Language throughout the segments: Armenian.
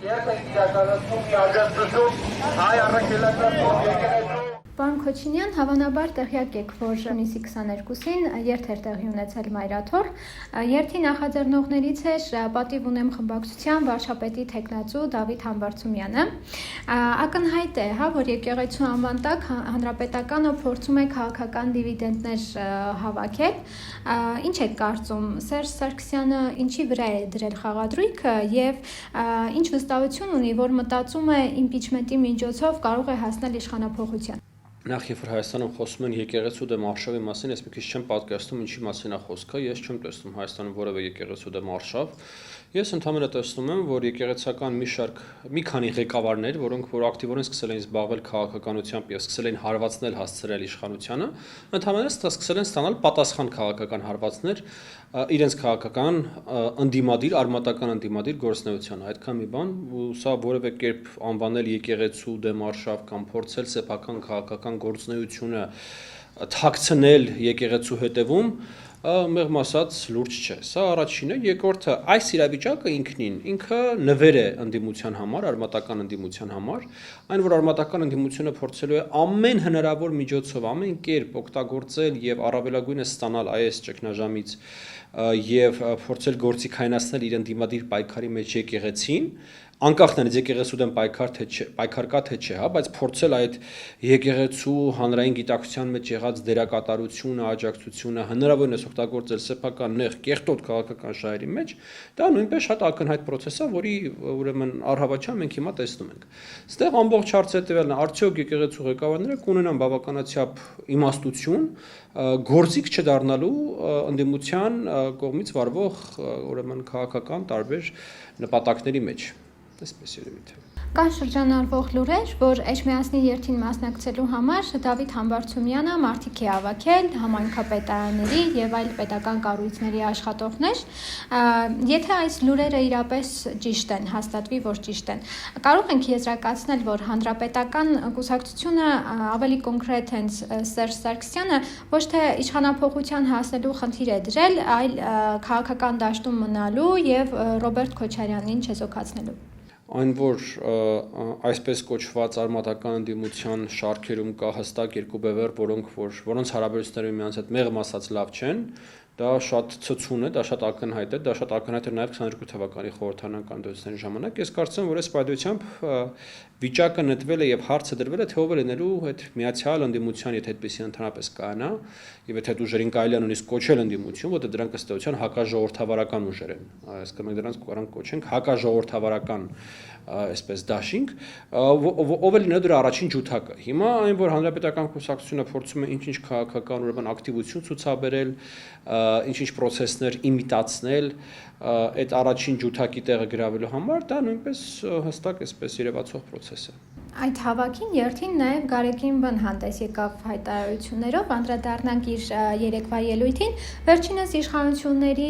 Երբ եք իրականացնում մի աջակցություն հայ առաքելական եկեղեցու։ Պարոն Քոչինյան, հավանաբար տեղյակ եք, որ հունիսի 22-ին երթ էր տեղի ունեցել մայրաթոռ։ Երթի նախաձեռնողներից էր պատիվ ունեմ խմբակցության վարչապետի թեկնածու Դավիթ Համբարձումյանը։ Ակնհայտ է, որ եկեղեցու անվան տակ հանրապետականը փորձում է քաղաքական դիվիդենտներ հավաքել։ Ինչ եք կարծում, Սերժ Սարգսյանը ինչի վրա է դրել խաղադրույքը եւ ինչ վստահություն ունի, որ մտածում է իմպիչմենտի միջոցով կարող է հասնել իշխանափոխության։ Նախ երբ որ Հայաստանում խոսում են եկեղեցու դեմ արշավի մասին, ես մի քիչ չեմ պատկերացնում ինչի մասին է խոսքը, ես չեմ տեսնում Հայաստանում որևէ եկեղեցու դեմ արշավ։ Ես ընդհանրապես տեսնում եմ, որ եկեղեցական մի քանի ղեկավարներ, որոնք որ ակտիվորեն սկսել են զբաղվել քաղաքականությամբ եւ սկսել են հարվածնել հասցրել իշխանությանը, ընդհանրապես սկսել են ստանալ պատասխան քաղաքական հարվածներ իրենց քաղաքական ընդդիմադիր, արմատական ընդդիմադիր գործունեությանը։ Այդքան մի բան, ու սա որևէ կերպ անվանել եկեղեցու դեմ արշավ կամ փորձել սեփական քաղաքական գործունեությունը թաքցնել եկեղեցու հետևում մեղմ ասած լուրջ չէ։ Սա առաջինը, երկրորդը այս իրավիճակը ինքը նվեր է ընդդիմության համար, արմատական ընդդիմության համար, այն որ արմատական ընդդիմությունը փորձելու է ամեն հնարավոր միջոցով, ամեն կերպ օգտագործել եւ առավելագույնս ստանալ այս ճգնաժամից եւ փորձել գործիքայնացնել իր ընդդիմադիր պայքարի մեջ եկեղեցին, անկախ նրանից եկեղեցու դեմ պայքար կա թե չէ, բայց փորձել այդ եկեղեցու հանրային գիտակցության մեջ եղած դերակատարությունը, աջակցությունը հնարավորինս օգտագործել սեփական նեղ կեղտոտ քաղաքական շահերի մեջ, դա նույնպես շատ ակնհայտ process է, որի ուրեմն առհավատչությամբ մենք հիմա տեսնում ենք։ Այստեղ ամբողջ հարցը տևելն է, արդյոք եկեղեցու ղեկավարները կունենան բավականաչափ իմաստություն գործիք չդառնալու ընդդիմության կողմից վարվող ուրեմն քաղաքական տարբեր նպատակների մեջ։ Այսպես երևի թե։ Կան շրջանառվող լուրեր, որ Էջմիածնի երթին մասնակցելու համար Դավիթ Համբարձումյանը մարդիկ է հավաքել համայնքապետարանների եւ այլ պետական կառույցների աշխատողներ։ Եթե այս լուրերը իրապես ճիշտ են, հաստատվի, որ ճիշտ են, կարող ենք եզրակացնել, որ հանրապետական կուսակցությունը ավելի կոնկրետ հենց Սերժ Սարգսյանը ոչ թե իշխանափոխության հասնելու խնդիր է դրել, այլ քաղաքական դաշտում մնալու եւ Ռոբերտ Քոչարյանին չեզոքացնելու։ Այն որ այսպես կոչված արմատական ընդդիմության շարքերում կա հստակ երկու բևեռ, որոնց հարաբերությունները միմյանց հետ մեղմ ասած լավ չեն, դա շատ ցցուն է, դա շատ ակնհայտ է, դա շատ ակնհայտ էր նաև 22 թվականի խորհրդարանական դեպքերի ժամանակ։ Ես կարծում եմ, որ այս պայմանությամբ վիճակը նետվել է եւ հարցը դրվել է, թե ով է լինելու այդ միացյալ ընդդիմության, եթե այդպեսի ընդհանրապես կանա, եւ եթե այդ ուժերին կարելի է նույնիսկ կոչել ընդդիմություն, որտեղ դրանք ըստ էության հակաժողովրդավարական ուժեր են, այսինքն մենք դրանց կարող կոչենք հակաժողովրդավարական այսպես դաշինք, ով է լինելու դրա առաջին ջութակը։ Հիմա այն որ հանրապետական կուսակցությունը փորձում է ինչ-ինչ քաղաքական ուրեմն ակտիվություն ցուցաբերել, ինչ-ինչ process-ներ իմիտացնել, այդ առաջին ջութակի տեղը գրավելու համար, դա նույնպես հստակ այսպես երևացող process է։ Այդ հավաքին երթին նաև Գարեգին Բն հանդես եկավ հայտարարություններով, անդրադառնանք իր երեկվա ելույթին, վերջինս իշխանությունների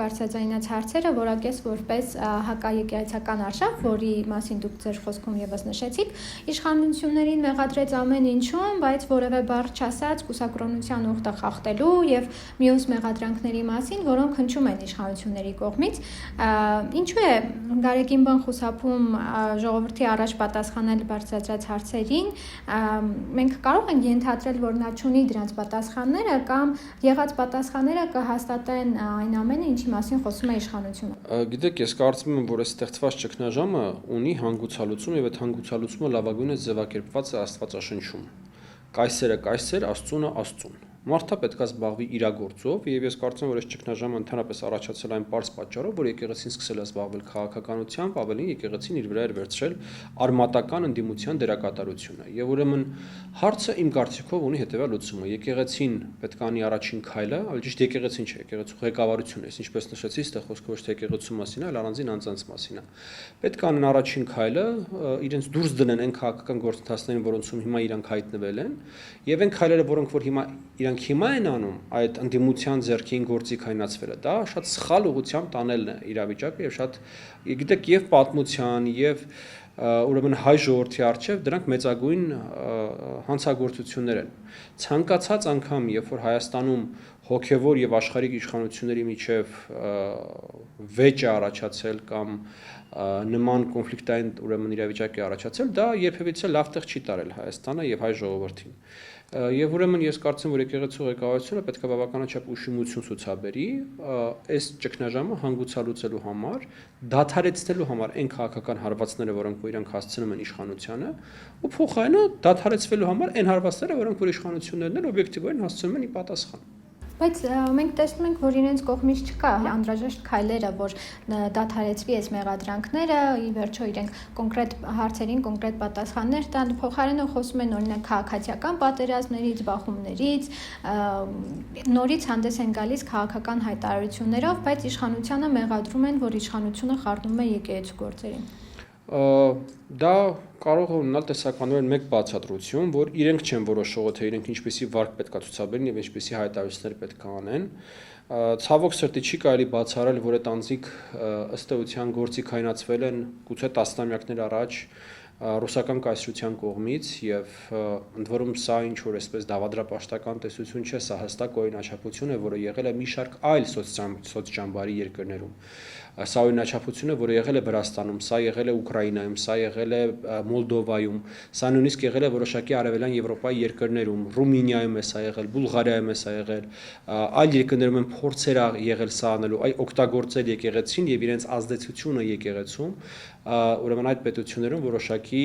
բարձրաձայնած հարցերը որակես որպես հակաեկեղեցական արշավ, որի մասին դուք ձեր խոսքում եւս նշեցիք, իշխանություններին մեղադրեց ամեն ինչում, բայց որևէ բառ չասած կուսակրոնության ուխտը խախտելու եւ մյուս մեղադրանքների մասին, որոնք հնչում են իշխանությունների կողմից, ինչու է Գարեգին Բն խուսափում ժողովրդի առաջ պատասխանել բարձրացած հարցերին, մենք կարող ենք ենթադրել, որ նա չունի դրանց պատասխանները կամ եղած պատասխանները կհաստատեն այն ամենը, ինչի մասին խոսում է իշխանությունը։ Գիտեք, ես կարծում եմ, որ այս ստեղծված ճգնաժամը ունի հանգուցալուծում եւ այդ հանգուցալուծումը լավագույնս ձևակերպված է Աստվածաշնչում։ Կայսերը կայսեր, Աստծունը Աստծուն։ Մարդը պետք է զբաղվի իր գործով եւ ես կարծում եմ, որ այս ճգնաժամը ընդհանրապես առաջացել այն պարզ պատճառով, որ եկեղեցին սկսել է զբաղվել քաղաքականությամբ, ավելին եկեղեցին իր վրա էր վերցրել արմատական ընդդիմության դերակատարությունը։ Եվ ուրեմն հարցը իմ կարծիքով ունի հետեւյալ լուծումը։ Եկեղեցին պետք է անի առաջին քայլը, այլ ճիշտ եկեղեցին չէ, եկեղեցու ղեկավարությունն է, ինչպես նշեցի, այստեղ խոսքը ոչ թե եկեղեցու մասին է, այլ առանձին անձանց մասին է։ Պետք է անեն առաջին քայլը, իրենց դուրս դնեն այն քաղաքական գործընթացներին, որոնցում հիմա իրանք հայտնվել են, եւ այն քայլերը, որոնք որ իրանք հիմա են անում, այդ ընդդիմության ձեռքին գործիքայնացվելը, դա շատ սխալ ուղղությամբ տանելն է իրավիճակը եւ շատ, գիտեք, եւ պատմության եւ ուրեմն հայ ժողովրդի առջև դրանք մեծագույն հանցագործություններ են։ Ցանկացած անգամ, երբ որ Հայաստանում հոգևոր եւ աշխարհիկ իշխանությունների միջև վեճ է առաջացել կամ նման կոնֆլիկտային ուրեմն իրավիճակ է առաջացել, դա երբևիցե լավ տեղ չի տարել Հայաստանը եւ հայ ժողովրդին։ Եվ ուրեմն ես կարծում որ եկեղեցու ղեկավարությունը պետք է բավականաչափ ուշիմություն ցուցաբերի այս ճգնաժամը հանգուցալուծելու համար, դադարեցնելու համար այն քաղաքական հարվածները, որոնք որ իրանք հասցնում են իշխանությանը, ու փոխարենը դադարեցվելու համար այն հարվածները, որոնք որ իշխանություններն են օբյեկտիվորեն հասցնում են ի պատասխան։ Բայց մենք տեսնում ենք, որ իրենց կողմից չկա անհրաժեշտ քայլերը, որ դադարեցվի այս մեղադրանքները, ի վերջո իրենք կոնկրետ հարցերին կոնկրետ պատասխաններ տան, փոխարենը խոսում են օրինակ քաղաքացիական պատերազմներից, բախումներից, նորից հանդես են գալիս քաղաքական հայտարարություններով, բայց իշխանությանը մեղադրում են, որ իշխանությունը խառնում է եկեղեցու գործերին։ Դա կարող է ունենալ տեսականորեն մեկ բացատրություն, որ իրենք չեն որոշողը, թե իրենք ինչպեսի վարք պետք է ցուցաբերեն եւ ինչպեսի հայտարարություններ պետք է անեն։ Ցավոք սրտի չի կարելի բացառել, որ այդ անձիկ ըստ էության գործի քայնացվել են գուցե տասնամյակներ առաջ ռուսական կայսրության կողմից եւ ընդ որում սա ինչ որ այսպես դավադրապաշտական տեսություն չէ, սա հստակ օրինաչափություն է, որը եղել է մի շարք այլ սոցճամբարի երկրներում։ Սա օրինաչափություն է, որը եղել է Վրաստանում, սա եղել է Ուկրաինայում, սա եղել է Մոլդովայում, սա նույնիսկ եղել է որոշակի արևելյան Եվրոպայի երկրներում, Ռումինիայում է սա եղել, Բուլղարիայում է սա եղել, այլ երկրներում են փորձեր եղել սա անելու, օգտագործել եկեղեցին եւ իրենց ազդեցությունը եկեղեցում, ուրեմն այդ պետություններում որոշակի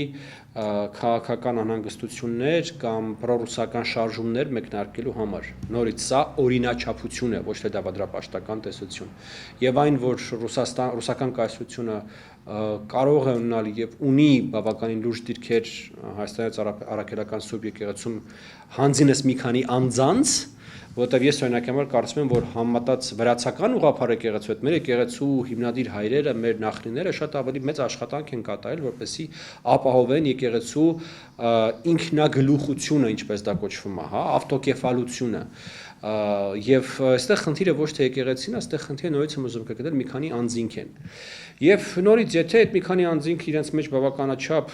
քաղաքական անհանգստություններ կամ պրոռուսական շարժումներ մեկնարկելու համար։ Նորից սա օրինաչափություն է, ոչ թե դավադրապաշտական տեսություն։ Եվ այն, որ ռուսական կայսրությունը կարող է ունենալ եւ ունի բավականին լուրջ դիրքեր Հայաստանից առաքելական Սուրբ եկեղեցում հանձինս մի քանի անձանց, որտեղ ես օրինակ համար կարծում եմ, որ համատած վրացական ուղղափառ եկեղեցու հետ մեր եկեղեցու հիմնադիր հայրերը, մեր նախնիները շատ ավելի մեծ աշխատանք են կատարել, որպեսզի ապահովեն եկեղեցու ինքնագլուխությունը, ինչպես դա կոչվում է, հա, ավտոկեֆալությունը։ Եվ այստեղ խնդիրը ոչ թե եկեղեցին, այստեղ խնդիրը նորից եմ ուզում կգտել մի քանի անձինք են։ Եվ նորից եթե այդ մի քանի անձինք իրենց մեջ բավականաչափ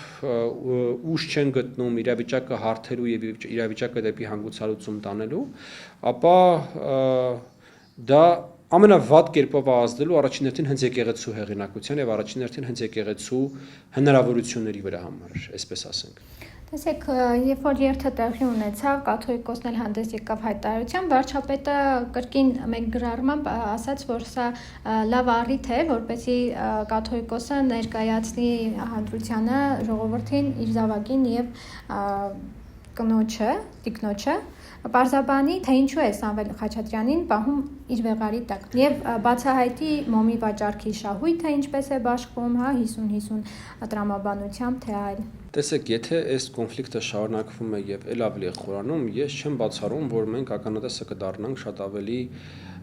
ուժ չեն գտնում իրավիճակը հարթելու եւ իրավիճակը դեպի հանգուցալուծում տանելու, ապա դա ամենավատ կերպով ազդելու առաջին հերթին հենց եկեղեցու հեղինակության եւ առաջին հերթին հենց եկեղեցու հնարավորությունների վրա համար, այսպես ասենք։ Տեսեք, երբ որ երթը տեղի ունեցավ, կաթողիկոսն էլ հանդես եկավ հայտարարությամբ, վարչապետը կրկին մեկ գրառմամբ ասաց, որ սա լավ առիթ է, որպեսզի կաթողիկոսը ներկայացնի հանրությանը ժողովրդին իր զավակին եւ կնոջը, տիկնոջը, պարզաբանի, թե ինչու է Սամվել Խաչատրյանին պահում իր վեղարի տակ եւ բացահայտի մոմի վաճառքի շահույթը ինչպես է բաշխվում, հա, 50-50 տրամաբանությամբ, թե այլ։ Տեսեք, եթե այս կոնֆլիկտը շարունակվում է եւ ել ավելի է խորանում, ես չեմ բացառում, որ մենք ականատեսը կդառնանք շատ ավելի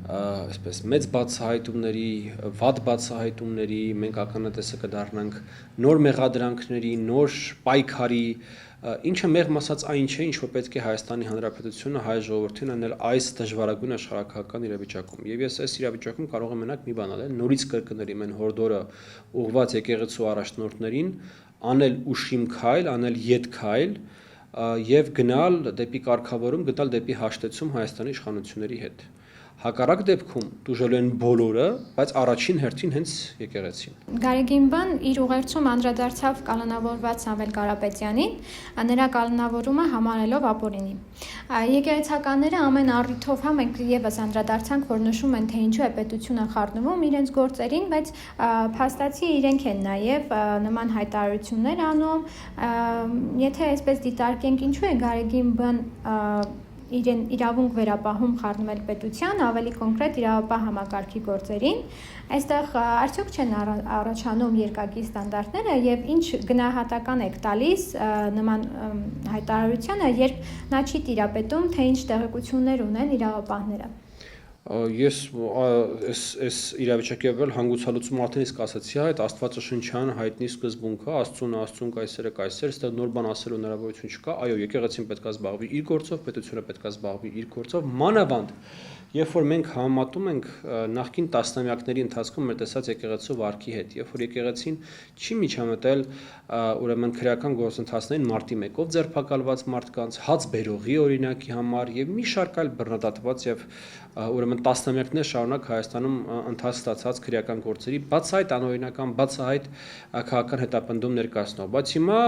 այսպես մեծ բացահայտումների, վատ բացահայտումների, մենք ականատեսը կդառնանք նոր մեղադրանքների, նոր պայքարի, ինչը մեղմ ասած այն չէ, ինչ որ պետք է Հայաստանի Հանրապետությունը հայ ժողովրդին անել այս դժվարագույն աշխարհակահական իրավիճակում։ Եվ ես այս իրավիճակում կարող եմ մենակ մի բան անել, նորից կրկնել իմ այն հորդորը ուղղված եկեղեցու առաջնորդներին, անել ուշիմ քայլ, անել ետ քայլ եւ գնալ դեպի կարգավորում, գնալ դեպի հաշտեցում Հայաստանի իշխանությունների հետ։ Հակառակ դեպքում դժվար են բոլորը, բայց առաջին հերթին հենց եկեղեցին։ Գարեգինբան իր ուղերձում անդրադարձավ կալանավորված Սամվել Կարապետյանին, նրա կալանավորումը համարելով ապօրինի։ Եկեղեցականները ամեն առիթով հա մենք եւս անդրադարձանք, որ նշում են, թե ինչու է պետությունը խառնվում իրենց գործերին, բայց փաստացի իրենք են նաեւ նման հայտարարություններ անում, եթե այսպես դիտարկենք, ինչու է Գարեգինբան իրեն իրավունք վերապահում խառնվել պետության, ավելի կոնկրետ իրավապահ համակարգի գործերին, այստեղ արդյոք չեն առաջանում երկակի ստանդարտները եւ ինչ գնահատական եք տալիս նման հայտարարությանը, երբ նա չի տիրապետում, թե ինչ տեղեկություններ ունեն իրավապահները։ Ես այս իրավիճակի վել հանգուցալուծում արդեն իսկ ասացի, այդ աստվածաշնչյան հայտնի սկզբունքը, Աստծուն կայսերը կայսեր, այստեղ նոր բան ասելու հնարավորություն չկա, այո, եկեղեցին պետք է զբաղվի իր գործով, պետությունը պետք է զբաղվի իր գործով, մանավանդ երբ որ մենք համեմատում ենք նախկին տասնամյակների ընթացքում մեր տեսած եկեղեցու վարքի հետ, երբ որ եկեղեցին չի միջամտել ուրեմն քրեական գործընթացներին մարտի 1-ով ձերբակալված մարդկանց, հաց բերողի օրինակի համար եւ մի շարք այլ բռնադատված եւ ուրեմն տասնամյակներ շարունակ Հայաստանում ընթաց ստացած քրեական գործերի բացահայտ անօրինական, բացահայտ քաղաքական հետապնդում ներկայացնող, բայց հիմա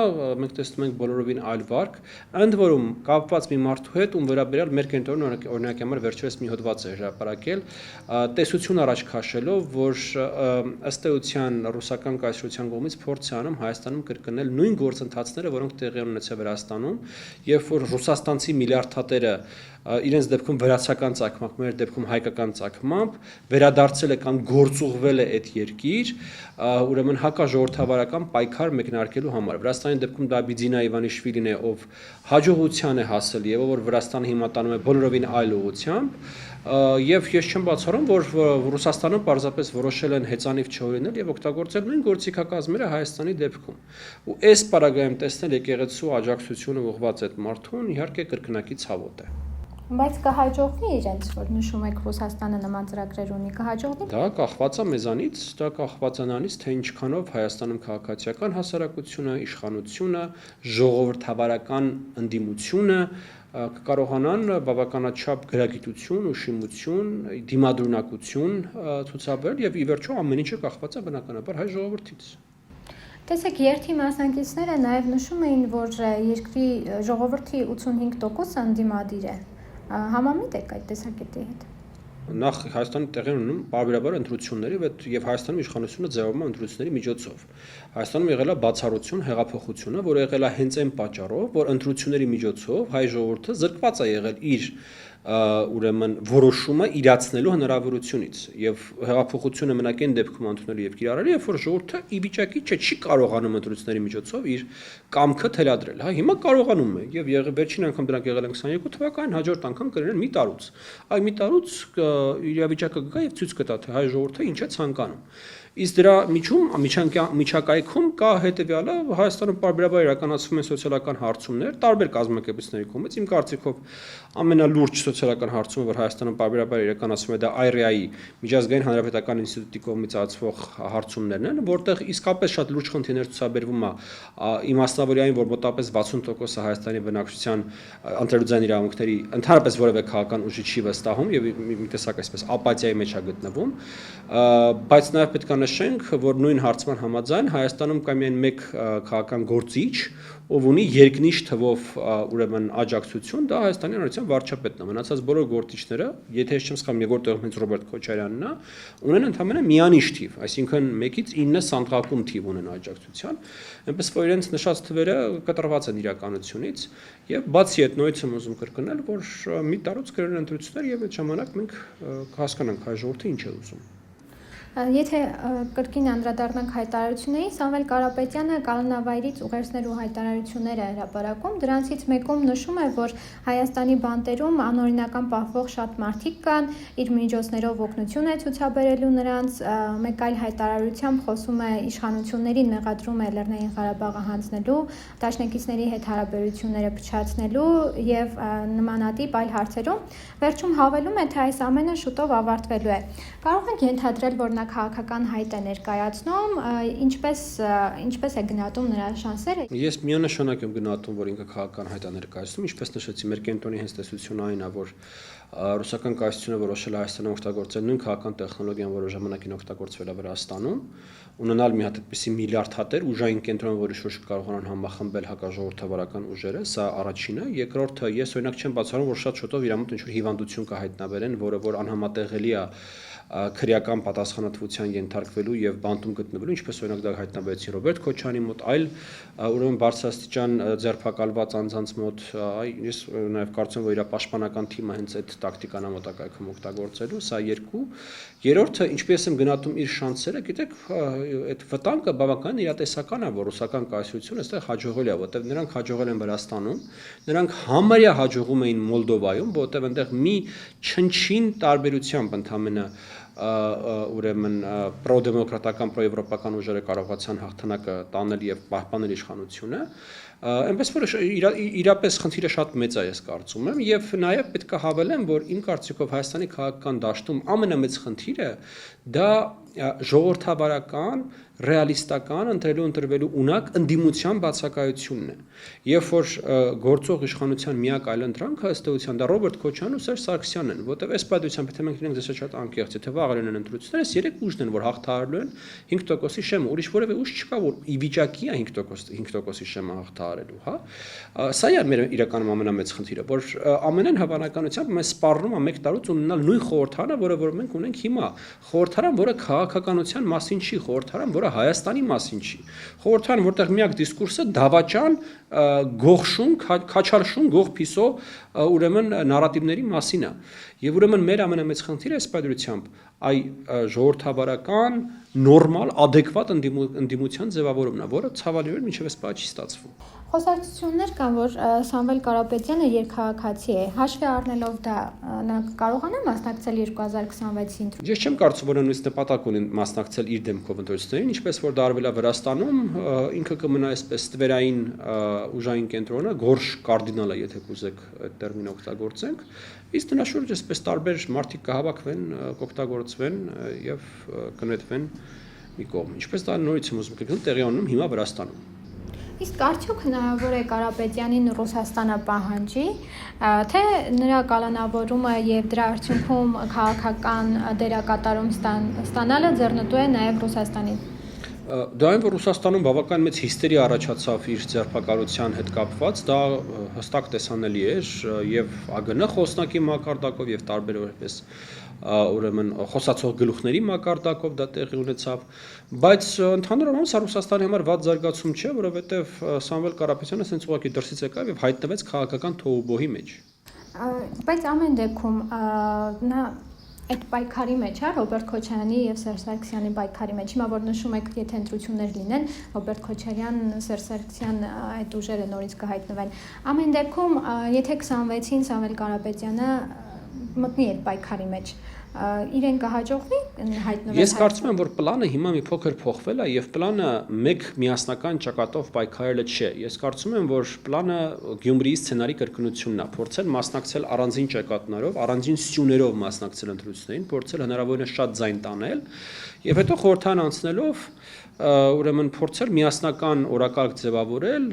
մենք տեսնում ենք բոլորովին այլ վարք, ընդ որում կապված մի մարդու հետ, ում վերաբերյալ մեր կենտրոնը օրինակի համար վերջերս մի հոդված է հրապարակել, տեսություն առաջ քաշելով, որ ըստ էության ռուսական կայսրության կողմից փորձ է անում Հայաստանում կրկնել նույն գործընթացները, որոնք տեղի են ունեցել Վրաստանում, երբ որ ռուսաստանցի միլիարդատերը իրենց դեպքում վրացական ծագմամբ, մեր դեպքում հայկական ծագմամբ վերադարձել է կամ գործուղվել է այդ երկիր, ուրեմն հակաժողովրդավարական պայքար մեկնարկելու համար։ Վրաստանի դեպքում դա Բիձինա Իվանիշվիլին է, ով հաջողության է հասել եւ որ Վրաստանը հիմա տանում է բոլորովին այլ ուղղությամբ, եւ ես չեմ բացառում, որ Ռուսաստանում պարզապես որոշել են հեծանիվ չօրինել եւ օգտագործել նույն գործիքակազմերը Հայաստանի դեպքում։ Ու այս պարագայում տեսնել եկեղեցու աջակցությունը ուղղված այդ մարդուն իհարկե կրկնակի ցավոտ է։ Բայց կհաջողվի իրենց, որ նշում եք Ռուսաստանը նման ծրագրեր ունի, կհաջողվի։ Դա կախված է մեզանից, դա կախված է նրանից, թե ինչքանով Հայաստանում քաղաքացիական հասարակությունը, իշխանությունը, ժողովրդավարական ընդդիմությունը կկարողանան բավականաչափ գրագիտություն, ուշիմություն, դիմադրունակություն ցուցաբերել եւ ի վերջո ամեն ինչը կախված է բնականաբար հայ ժողովրդից։ Տեսեք, երթի մասնակիցները նաև նշում էին, որ երկրի ժողովրդի 85%-ը ընդդիմադիր է։ Համամիտ եք այդ տեսակետի հետ։ Նախ Հայաստանի տեղի ունենում բարբերաբար ընտրությունների եւ Հայաստանում իշխանությունը ձևավորվում է ընտրությունների միջոցով։ Հայաստանում եղել է բացառություն, հեղափոխությունը, որը եղել է հենց այն պատճառով, որ ընտրությունների միջոցով հայ ժողովուրդը զրկված է եղել իր ուրեմն որոշումը իրացնելու հնարավորությունից եւ հեղափոխությունը մենակ այն դեպքում ընդունելի եւ կիրառելի, երբ որ ժողովուրդը ի վիճակի չի կարողանում ընտրությունների միջոցով իր կամքը թելադրել, հա, հիմա կարողանում է եւ վերջին անգամ դրանք եղել են 22 թվականին, հաջորդ անգամ կլինեն մի տարուց։ Այ մի տարուց իրավիճակը կգա եւ ցույց կտա, թե հայ ժողովուրդը ինչ է ցանկանում։ Իսկ դրա միջակայքում կա հետեւյալը, Հայաստանում բարբերաբար իրականացվում են սոցիալական հարցումներ տարբեր կազմակերպությունների կողմից։ Իմ կարծիքով ամենալուրջ սոցիալական հարցումը, որ Հայաստանում բարբերաբար իրականացվում է, դա IREA-ի միջազգային հանրապետական ինստիտուտի կողմից ածվող հարցումներն են, որտեղ իսկապես շատ լուրջ խնդիրներ ցուցաբերվում է իմաստնավորյային, որ մոտավորապես 60%-ը Հայաստանի բնակչության ընտրության իրավունքների ընդհանրապես որևէ քաղաքական ուժի չի վստահում եւ մի տեսակ այսպես ապաթիայի մեջ է գտնվում, բայց նաեւ պետք է նշենք, որ նույն հարցման համաձայն Հայաստանում կա միայն մեկ քաղաքական գործիչ, ով ունի երկնիշ թվով ուրեմն աջակցություն, դա Հայաստանի Հանրապետության վարչապետն է։ Մնացած բոլոր գործիչները, եթե ես չեմ սխալվում, երկրորդ տեղում հենց Ռոբերտ Քոչարյանն է, ունեն ընդամենը միանիշ թիվ, այսինքն 1-ից 9 սանդղակում թիվ ունեն աջակցության, այնպես որ իրենց նշած թվերը կտրված են իրականությունից եւ բացի այդ նույնից եմ ուզում կրկնել, որ մի տարուց կրեն ընտրություններ եւ այդ ժամանակ մենք կհասկանանք հայ ժողովուրդը ինչ է ուզում։ Եթե կրկին անդրադառնանք հայտարարություններին, Սամվել Կարապետյանը կալանավայրից ուղերձներ ու հայտարարություններ է հրապարակում, դրանցից մեկում նշում է, որ Հայաստանի բանտերում անօրինական պահվող շատ մարդիկ կան, իր միջոցներով օգնություն է ցուցաբերելու նրանց, մեկ այլ հայտարարությամբ խոսում է իշխանություններին մեղադրում է Լեռնային Ղարաբաղը հանձնելու, դաշնակիցների հետ հարաբերությունները փչացնելու եւ նմանատիպ այլ հարցերում, վերջում հավելում է, թե այս ամենը շուտով ավարտվելու է։ Կարող ենք ենթադրել, որ նա քաղաքական հայտ է ներկայացնում, ինչպես է գնահատում նրա շանսերը։ Ես միանշանակ եմ գնահատում, որ ինքը քաղաքական հայտ է ներկայացնում, ինչպես նշեցի, մեր կենտրոնի հենց տեսությունը այն է, որ ռուսական կայսրությունը որոշել է Հայաստանում օգտագործել նույն քաղաքական տեխնոլոգիան, որը ժամանակին օգտագործվել է Վրաստանում, ունենալ մի հատ այդպիսի միլիարդատեր ուժային կենտրոն, որի շուրջ կարողանան համախմբել հակաժողովրդավարական ուժերը, սա առաջինը, երկրորդը, ես օրինակ չեմ բացառում, որ շատ շուտով իր մոտ ինչ-որ հիվանդություն կհայտնաբերեն, որ անհամատեղելի է քրեական պատասխանատվության ենթարկվելու եւ բանտում գտնվելու, ինչպես օրինակ դա հայտնաբերեցին Ռոբերտ Քոչարյանի մոտ, այլ ուրեմն բարձրաստիճան ձերբակալված անձանց մոտ, ես նաեւ կարծում եմ, որ իր պաշտպանական թիմը հենց այդ տակտիկան մոտակայքում օգտագործելու, սա երկու։ Երրորդը, ինչպես եմ գնահատում իր շանսերը, գիտեք, այդ վտանգը բավականին իրատեսական է, որ ռուսական կայսրությունը այստեղ հաջողել է, որտեղ նրանք հաջողել են Վրաստանում, նրանք համարյա հաջողում էին Մոլդովայում, որտեղ այնտեղ մի չնչին տարբերությամբ ընդամենը ուրեմն պրոդեմոկրատական, պրոեվրոպական ուժերը կարողացան հաղթանակը տանել եւ պահպանել իշխանությունը, այնպես որ իրապես խնդիրը շատ մեծ է, ես կարծում եմ, եւ նաեւ պետք է հավելեմ, որ իմ կարծիքով Հայաստանի քաղաքական դաշտում ամենամեծ խնդիրը դա ժողովրդավարական, ռեալիստական, ընտրվելու ունակ ընդդիմության բացակայությունն է։ Երբ որ գործող իշխանության միակ այլընտրանքը ըստ էության դա Ռոբերտ Քոչարյանն ու Սերժ Սարգսյանն են, որտեղ այս պատմությամբ եթե մենք լինենք դեսա շատ անկեղծ, եթե վաղը են ընտրությունները, այս երեք ուժն են, որ հաղթահարելու են 5%-ի շեմը, ուրիշ որևէ ուժ չկա, որ ի վիճակի է 5%-ի շեմը հաղթահարելու, հա։ Սա է մեր իրականում ամենամեծ խնդիրը, որ ամենայն հավանականությամբ մենք սպառնում ենք 1 տարուց ունենալ նույն խորհրդարանը, որը մենք ունենք հիմա, խորհրդարան, որը քաղաքականության մասին չի, խորհրդարան, որը Հայաստանի մասին չի, խորհրդարան, որտեղ միակ դիսկուրսը դավաճան, գողշուն, քաչարշուն, գողփիսով ուրեմն նարատիվների մասին է։ Եվ ուրեմն մեր ամենամեծ խնդիրը այս պատրությամբ այ ժողովրդավարական, նորմալ, ադեկվատ ընդդիմության ձևավորումն է, որը ցավալիորեն մինչև այս պահ չի ստացվում։ Խոսակցություններ կան, որ Սամվել Կարապետյանը երկհաղաքացի է, հաշվի առնելով դա նա կարողանա մասնակցել 2026-ի ընտրություններին։ Ես չեմ կարծում, որ նույնիսկ նպատակ ունի մասնակցել իր դեմքով ընտրություններին, ինչպես որ դա արվել է Վրաստանում, ինքը կմնա այսպես ստվերային ուժային կենտրոնը, գորշ կարդինալը, եթե կուզեք այդ տերմինը օգտագործենք, իսկ դրա շուրջ այսպես տարբեր մարդիկ կհավաքվեն, կօգտագործվեն եւ կնետվեն մի կողմ։ Ինչպես դա նորից եմ ուզում գտնել տեղի ունենում հիմա Վրաստանում։ Իսկ արդյոք հնարավոր է Կարապետյանին Ռուսաստանը պահանջի, թե նրա կալանավորումը եւ դրա արդյունքում քաղաքական դերակատարում ստանալը ձեռնտու է նաեւ Ռուսաստանին։ Դա այն որ Ռուսաստանում բավական մեծ հիստերիա առաջացավ իր ձերբակալության հետ կապված, դա հստակ տեսանելի էր եւ ԱԳՆ խոսնակի մակարդակով եւ տարբեր որպես ուրեմն խոսացող գլուխների մակարդակով դա տեղի ունեցավ, բայց ընդհանուր առմամբ սա Ռուսաստանի համար վատ զարգացում չէ, որովհետեւ Սամվել Կարապետյանը ասենց ուղղակի դրսից եկավ եւ հայտնվեց քաղաքական թոուբոհի մեջ։ Բայց ամեն դեպքում նա այդ պայքարի մեջ է Ռոբերտ Քոչարյանի եւ Սերժ Սարգսյանի պայքարի մեջ։ Հիմա որ նշում եք, եթե ընտրություններ լինեն, Ռոբերտ Քոչարյան, Սերժ Սարգսյան այդ ուժերը նորից կհայտնվեն։ Ամեն դեպքում, եթե 26-ին Սամվել Կարապետյանը մտնի այդ պայքարի մեջ, իրեն կհաջողվի հայտնվել։ Ես կարծում եմ, որ պլանը հիմա մի փոքր փոխվել է եւ պլանը մեկ միասնական ճակատով պայքարելը չէ։ Ես կարծում եմ, որ պլանը Գյումրիի սցենարի կրկնությունն է, փորձել մասնակցել առանձին ճակատներով, առանձին սյուներով մասնակցել ընտրություններին, փորձել հնարավորինս շատ ձայն տանել եւ հետո խորհրդան անցնելով ուրեմն փորձել միասնական օրակարգ ձևավորել,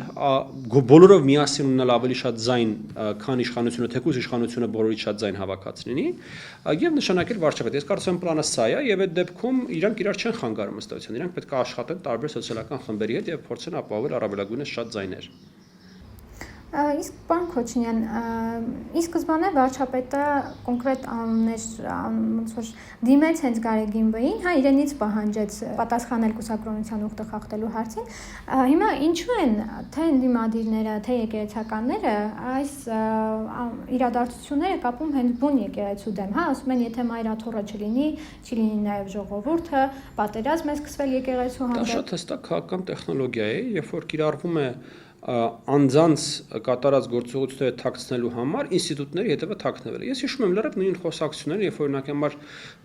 բոլորով միասին ունենալ ավելի շատ ձայն, քան իշխանությունը, թեկուզ իշխանությունը բոլորից շատ ձայն հավաքած լինի, եւ նշանակել վարչապետ։ Ես կարծում եմ պլանը սա է եւ այդ դեպքում իրանք իրար չեն խանգարում ըստ էության, իրանք պետք է աշխատեն տարբեր սոցիալական խմբերի հետ եւ փորձեն ապահովել առավելագույնս շատ ձայներ։ Իսկ պարոն Քոչարյան, ի սկզբանե վարչապետը կոնկրետ անուններ ոնց որ դիմեց հենց Գարեգին Բ-ին, հա, իրենից պահանջեց պատասխանել կուսակրոնության ուխտը խախտելու հարցին։ Հիմա ինչու են թե ընդդիմադիրները, թե եկեղեցականները այս իրադարձությունները կապում հենց բուն եկեղեցու դեմ, հա, ասում են, եթե մայրաթոռը չլինի, չի լինի նաև ժողովուրդը, պատերազմ է սկսվել եկեղեցու հանդեպ։ Դա շատ հստակ քաղաքական տեխնոլոգիա է, երբ որ կիրառվում է անձանց կատարած գործողությունները թաքցնելու համար ինստիտուտների հետևը թաքնվել է։ Ես հիշում եմ լրիվ նույն խոսակցությունները, երբ օրինակ համար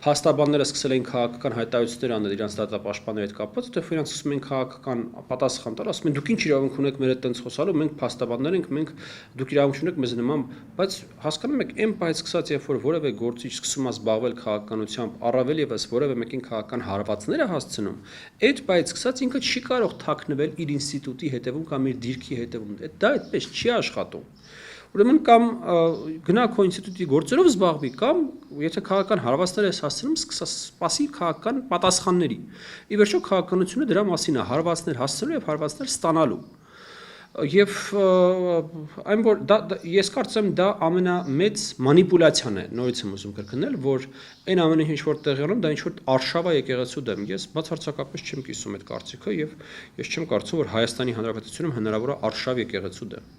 փաստաբանները սկսել էին քաղաքական հայտարարություններ անել իրանց դատապաշտպանների հետ կապված, որտեղ իրանք սկսում են քաղաքական պատասխան տալ, ասում են դուք ինչ իրավունք ունեք մեր հետ տենց խոսալու, մենք փաստաբաններ ենք, մենք դուք իրավունք ունեք մեզ նման, բայց հասկանում եք, այն պահից սկսած, երբ որ որևէ գործիչ սկսում է զբաղվել քաղաքականությամբ, առավել եւս որևէ մեկին քաղաքական հարվածներ է հասցնում, այդ պահից սկսած ինքը չի կարող թաքնվել իր ինստիտուտի հետևում կամ իր դիրքի հետևում, դա այդպես չի աշխատում։ Ուրեմն կամ գնա քո ինստիտուտի գործերով զբաղվի, կամ եթե քաղաքական հարվածներ ես հասցնում, սպասի քաղաքական պատասխանների։ Ի վերջո քաղաքականությունը դրա մասին է, հարվածներ հասցնելու եւ հարվածներ ստանալու։ Եվ այն որ ես կարծում եմ դա ամենամեծ մանիպուլյացիան է, նորից եմ ուզում կրկնել, որ այն ամենը ինչ որ տեղի ունի, դա ինչ որ արշավ է եկեղեցու դեմ։ Ես բացարձակապես չեմ կիսում այդ կարծիքը եւ ես չեմ կարծում, որ Հայաստանի Հանրապետությունում հնարավոր է արշավ եկեղեցու դեմ։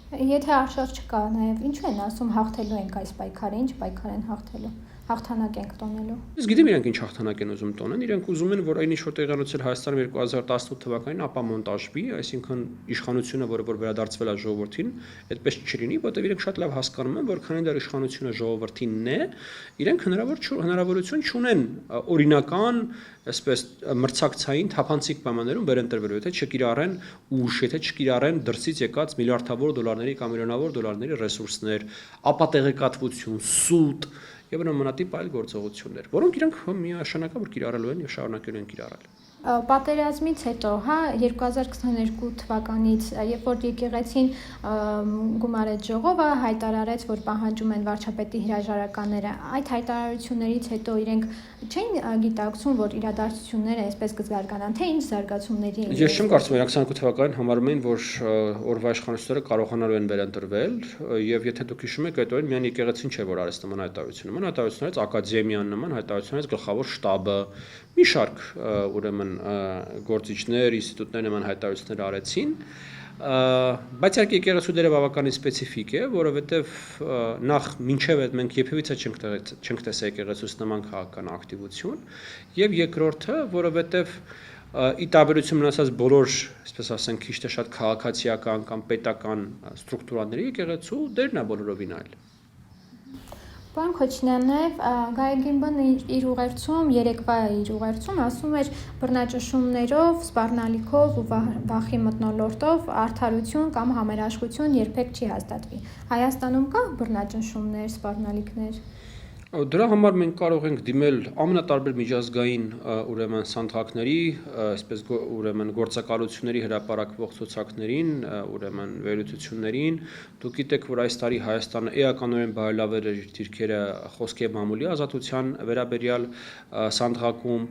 Եթե արշավ չկա, նաեւ ինչու են ասում հաղթելու ենք այս պայքարը, ինչ պայքար են հաղթելու։ հաղթանակ ենք տոնելու։ Ես գիտեմ իրենք ինչ հաղթանակ են ուզում տոնեն, իրենք ուզում են, որ այն ինչ որ տեղի ունեցել Հայաստանում 2018 թվականին ապամոնտաժվի, այսինքն իշխանությունը, որը որ վերադարձվել է ժողովրդին, այդպես չլինի, որտեղ իրենք շատ լավ հասկանում են, որ քանի դեռ իշխանությունը ժողովրդինն է, իրենք հնարավորություն չունեն օրինական, այսպես մրցակցային թափանցիկ պայմաններում վերընտրվելու, եթե չկիրառեն ուժ, եթե չկիրառեն դրսից եկած միլիարդավոր դոլարների կամ միլիոնավոր դոլարների ռեսուրսներ, ապատեղեկատվություն, սուտ եւ նմանատիպ այլ գործողություններ, որոնք իրենք միաշնորհակաբար կիրառելու են եւ շարունակելու են կիրառել։ Պատերազմից հետո, 2022 թվականից, երբ որ եկեղեցին գումարեց ժողովը, հայտարարեց, որ պահանջում են վարչապետի հրաժարականները, այդ հայտարարություններից հետո իրենք չեն գիտակցում, որ իրադարձությունները այսպես կզարգանան, թե ինչ զարգացումների են։ Ես չեմ կարծում, 22 թվականին համարում էին, որ օրվա իշխանությունները կարողանալու են վերընտրվել, եւ եթե դուք հիշում եք, այդ օրն միայն եկեղեցին չէ, որ արեց նման հայտարարություն, նման հայտարարություններից ակադեմիան, նման հայտարարություններից գլխավոր շտաբը, մի շարք ուրեմն գործիչներ, ինստիտուտներ նման հայտարարություններ արեցին, բայց իհարկե եկեղեցու դերը բավականին սպეციფիկ է, որովհետև նախ մինչև այդ մենք երբևիցե չենք տեսել եկեղեցուց նման քաղաքական ակտիվություն, եւ երկրորդը, որովհետև ի տարբերություն մնացած բոլոր, այսպես ասենք, քիչ թե շատ քաղաքացիական կամ պետական ստրուկտուրաների եկեղեցու դերն է բոլորովին այլ։ Պարոն Քոչինյանև, Գայգինբան իր ուղերձում, երեկվա իր ուղերձում ասում էր բռնաճնշումներով, սպառնալիքով ու վախի մթնոլորտով արդարություն կամ համերաշխություն երբեք չի հաստատվի։ Հայաստանում կա բռնաճնշումներ, սպառնալիքներ։ Դրա համար մենք կարող ենք դիմել ամենատարբեր միջազգային ուրեմն սանդղակների, այսպես ուրեմն գործակալությունների հրապարակվող ցուցակներին, ուրեմն վերլուծություններին։ Դուք գիտեք, որ այս տարի Հայաստանը էականորեն բարելավել էր իր դիրքերը խոսքի մամուլի ազատության վերաբերյալ սանդղակում,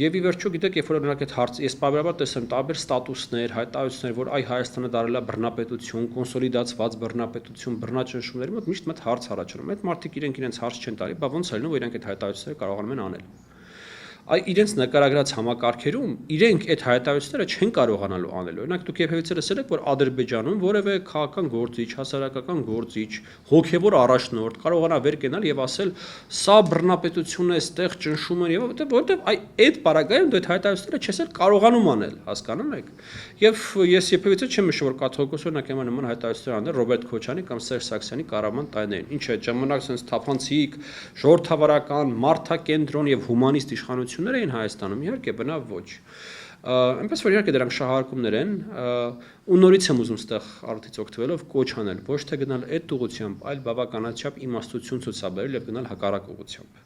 եւ ի վերջո գիտեք, երբ որ օրինակ այդ հարց ես պարբերաբար տեսեմ տարբեր ստատուսներ, հայտարարություններ, որ այ Հայաստանը դարել է բռնապետություն, կոնսոլիդացված բռնապետություն, բռնաճնշումների մոտ միշտ հարց առաջանում։ Այդ մարդիկ իրենց հարց չեն տալի, ոնց է լինում, որ իրենք այդ հայտարարությունները կարողանում են անել։ Իրենց նկարագրած համակարգերում իրենք այդ հայտարարությունները չեն կարողանալու անել։ Օրինակ դուք երբևիցե լսել եք, որ Ադրբեջանում որևէ քաղաքական գործիչ, հասարակական գործիչ, հոգևոր առաջնորդ կարողանա վեր կենալ եւ ասել, սա բռնապետություն է, այստեղ ճնշում են եւ որովհետեւ այդ պարագայում դու այդ հայտարարությունները չես էլ կարողանում անել, հասկանում եք։ Եվ ես երբևիցե չեմ հիշում, որ կաթողիկոս օրինակ նման հայտարարություններ անել Ռոբերտ Քոչյանի կամ Սերժ Սարգսյանի կառավարման տարիներին։ Ինչ է, ժամանակ sense թափանցիկ, ժողովրդավարական, մարդակենտրոն եւ հումանիստ իշխանություն էին Հայաստանում, իհարկե բնավ ոչ։ Այնպես որ իհարկե դրանք շահարկումներ են, ու նորից եմ ուզում ստեղ արդից օգտվելով կոչ անել, ոչ թե գնալ այդ ուղղությամբ, այլ բավականաչափ իմաստություն ցուցաբերել եւ գնալ հակառակ ուղղությամբ։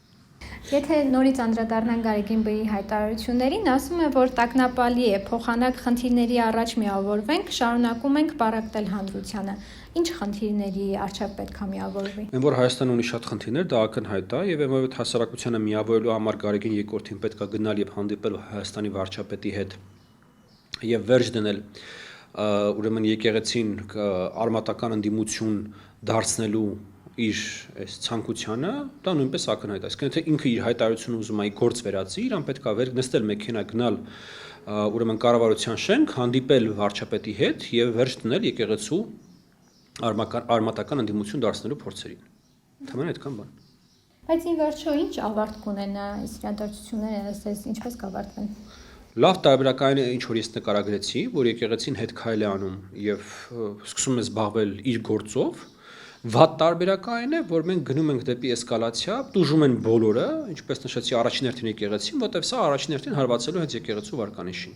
Եթե նորից անդրադառնանք Գայգինբեի հայտարարություններին, ասում է, որ տագնապալի է, փոխանակ խնդիրների առաջ միավորվենք, շարունակում ենք պարակտել հանրությանը։ Ինչ խնդիրների առջև պետք է միավորվի։ Այն որ Հայաստանը ունի շատ խնդիրներ, դա ակնհայտ է, եւ այդ հասարակությանը միավորելու համար Գարեգին երկրորդին պետք է գնալ եւ հանդիպել Հայաստանի վարչապետի հետ եւ վերջ դնել ուրեմն եկեղեցին արմատական ընդդիմություն դարձնելու իր այս ցանկությանը, դա նույնպես ակնհայտ է։ Այսինքն եթե ինքը իր հայտարարությունը ուզում է գործ վերածի, իրան պետք է վեր նստել մեքենա գնալ ուրեմն կառավարության շենք, հանդիպել վարչապետի հետ եւ վերջ դնել եկեղեցու արմատական ընդդիմություն դարձնելու փորձերին։ Թեման այդքան բան։ Բայց ի վերջո ինչ ավարտ կունենա այս իրադարձությունները, ասես ինչպես կավարտվեն։ Լավ տարբերակային է ինչ որ ես նկարագրեցի, որ եկեղեցին հետ քայլ է անում եւ սկսում է զբաղվել իր գործով։ Վատ տարբերակային է, որ մենք գնում ենք դեպի էսկալացիա, դժում են բոլորը, ինչպես նշեցի առաջին հերթին եկեղեցին, որտեղ սա առաջին հերթին հարվածելու հենց եկեղեցու վարկանիշին։